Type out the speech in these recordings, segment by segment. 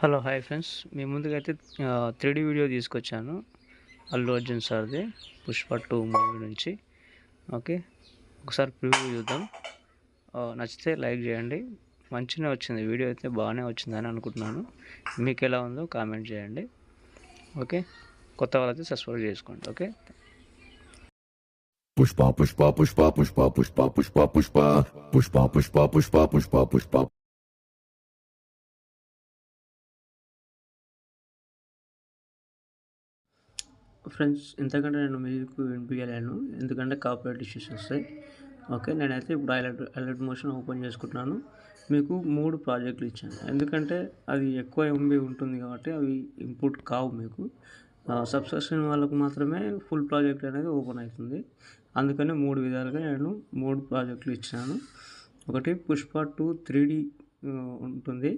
Hello hi friends, మీ ముందుకైతే 3D video తీసుకొచ్చాను. Allu Arjun సార్ది Pushpa 2 movie నుంచి. ఓకే, ఒకసారి ప్రివ్యూ చూద్దాం. నచ్చితే లైక్ చేయండి. మంచిగా వచ్చింది వీడియో, అయితే బాగానే వచ్చిందని అనుకుంటున్నాను. మీకు ఎలా ఉందో కామెంట్ చేయండి. ఓకే, కొత్త వాళ్ళైతే సబ్స్క్రైబ్ చేసుకోండి. ఓకే, పుష్ప పుష్ప పుష్ప పుష్ప పుష్ప పుష్ప పుష్ప పుష్ప పుష్ప పుష్ప పుష్ప పుష్ప ఫ్రెండ్స్, ఇంతకంటే నేను మీకు వినిపించలేను, ఎందుకంటే కాపీరైట్ ఇష్యూస్ వస్తాయి. ఓకే, నేనైతే ఇప్పుడు అలర్ట్ మోషన్ ఓపెన్ చేసుకుంటున్నాను. మీకు 3 ప్రాజెక్టులు ఇచ్చాను, ఎందుకంటే అది ఎక్కువ ఎంబీ ఉంటుంది కాబట్టి అవి ఇంపుట్ కావు. మీకు సబ్స్క్రిప్షన్ వాళ్ళకు మాత్రమే ఫుల్ ప్రాజెక్ట్ అనేది ఓపెన్ అవుతుంది. అందుకని 3 విధాలుగా నేను 3 ప్రాజెక్టులు ఇచ్చాను. ఒకటి పుష్ప 2 3D ఉంటుంది,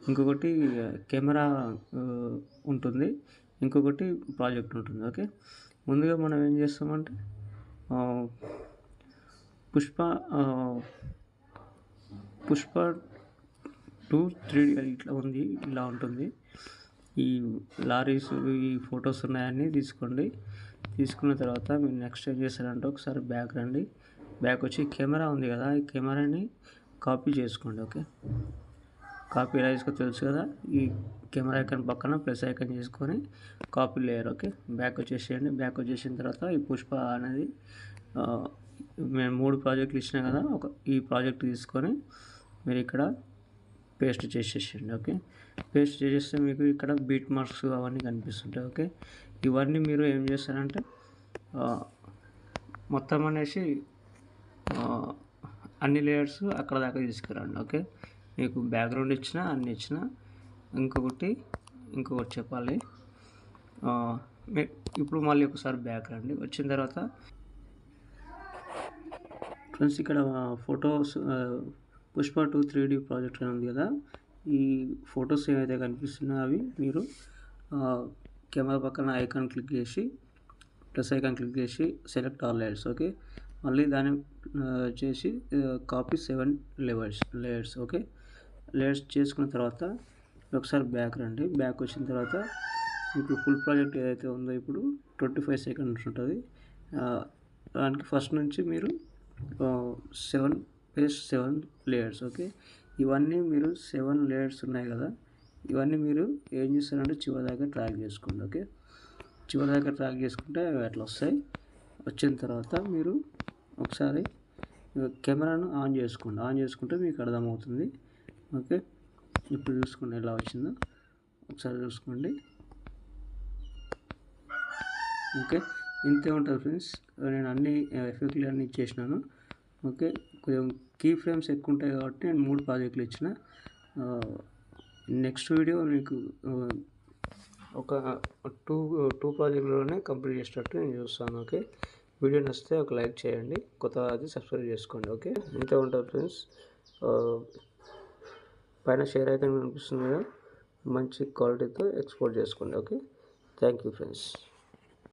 ఇంకొకటి కెమెరా ఉంటుంది, ఇంకొకటి ప్రాజెక్ట్ ఉంటుంది. ఓకే, ముందుగా మనం ఏం చేస్తామంటే పుష్ప 2 3D ఇట్లా ఉంది, ఇలా ఉంటుంది. ఈ లారీస్, ఈ ఫొటోస్ ఉన్నాయన్నీ తీసుకోండి. తీసుకున్న తర్వాత మీరు నెక్స్ట్ ఏం చేస్తారంటే ఒకసారి బ్యాక్ రండి. బ్యాక్ వచ్చి కెమెరా ఉంది కదా, ఈ కెమెరాని కాపీ చేసుకోండి. ఓకే, కాపీ ఎలా చేసుకో తెలుసు కదా, ఈ కెమెరా ఐకాన్ పక్కన ప్లస్ ఐకాన్ చేసుకొని కాపీ లేయర్. ఓకే, బ్యాక్ వచ్చేసేయండి. బ్యాక్ వచ్చేసిన తర్వాత ఈ పుష్ప అనేది మేము 3 ప్రాజెక్టులు ఇచ్చినా కదా, ఈ ప్రాజెక్ట్ తీసుకొని మీరు ఇక్కడ పేస్ట్ చేసేసేయండి. ఓకే, పేస్ట్ చేసేస్తే మీకు ఇక్కడ బీట్ మార్క్స్ అవన్నీ కనిపిస్తుంటాయి. ఓకే, ఇవన్నీ మీరు ఏం చేస్తారంటే మొత్తం అనేసి అన్ని లేయర్స్ అక్కడ దాకా తీసుకురండి. ఓకే, మీకు బ్యాక్గ్రౌండ్ ఇచ్చిన అన్ని ఇచ్చిన. ఇంకొకటి చెప్పాలి, ఇప్పుడు మళ్ళీ ఒకసారి బ్యాక్ రండి. వచ్చిన తర్వాత ఫ్రెండ్స్, ఇక్కడ ఫొటోస్ పుష్ప 2 3D ప్రాజెక్ట్ ఉంది కదా, ఈ ఫొటోస్ ఏవైతే కనిపిస్తున్నాయో అవి మీరు కెమెరా పక్కన ఐకాన్ క్లిక్ చేసి ప్లస్ ఐకాన్ క్లిక్ చేసి సెలెక్ట్ ఆల్ లేయర్స్. ఓకే, మళ్ళీ దాన్ని చేసి కాపీ 7 లేయర్స్. ఓకే, లేయర్స్ చేసుకున్న తర్వాత ఒకసారి బ్యాక్ రండి. బ్యాక్ వచ్చిన తర్వాత మీకు ఫుల్ ప్రాజెక్ట్ ఏదైతే ఉందో ఇప్పుడు 25 సెకండ్స్ ఉంటుంది. దానికి ఫస్ట్ నుంచి మీరు 7 లేయర్స్. ఓకే, ఇవన్నీ మీరు 7 లేయర్స్ ఉన్నాయి కదా, ఇవన్నీ మీరు ఏం చేస్తారంటే చివరి దాకా ట్రాక్ చేసుకోండి. ఓకే, చివరి దాకా ట్రాక్ చేసుకుంటే అట్లా వస్తాయి. వచ్చిన తర్వాత మీరు ఒకసారి కెమెరాను ఆన్ చేసుకోండి. ఆన్ చేసుకుంటే మీకు అర్థమవుతుంది. ఓకే, ఇప్పుడు చూసుకోండి ఎలా వచ్చిందో, ఒకసారి చూసుకోండి. ఓకే, ఇంతే ఉంటుంది ఫ్రెండ్స్. నేను అన్ని ఎఫెక్ట్లు అన్నీ ఇచ్చేసినాను. ఓకే, కొంచెం కీ ఫ్రేమ్స్ ఎక్కువ ఉంటాయి కాబట్టి నేను 3 ప్రాజెక్టులు ఇచ్చిన. నెక్స్ట్ వీడియో మీకు ఒక టూ ప్రాజెక్టులోనే కంప్లీట్ చేసేటట్టు నేను చూస్తాను. ఓకే, వీడియో నచ్చితే ఒక లైక్ చేయండి, కొత్తగా అది సబ్స్క్రైబ్ చేసుకోండి. ఓకే, ఇంతే ఉంటుంది ఫ్రెండ్స్. పైన షేర్ అయితే కనిపిస్తుంది కదా, మంచి క్వాలిటీతో ఎక్స్పోర్ట్ చేసుకోండి. Okay, thank you friends.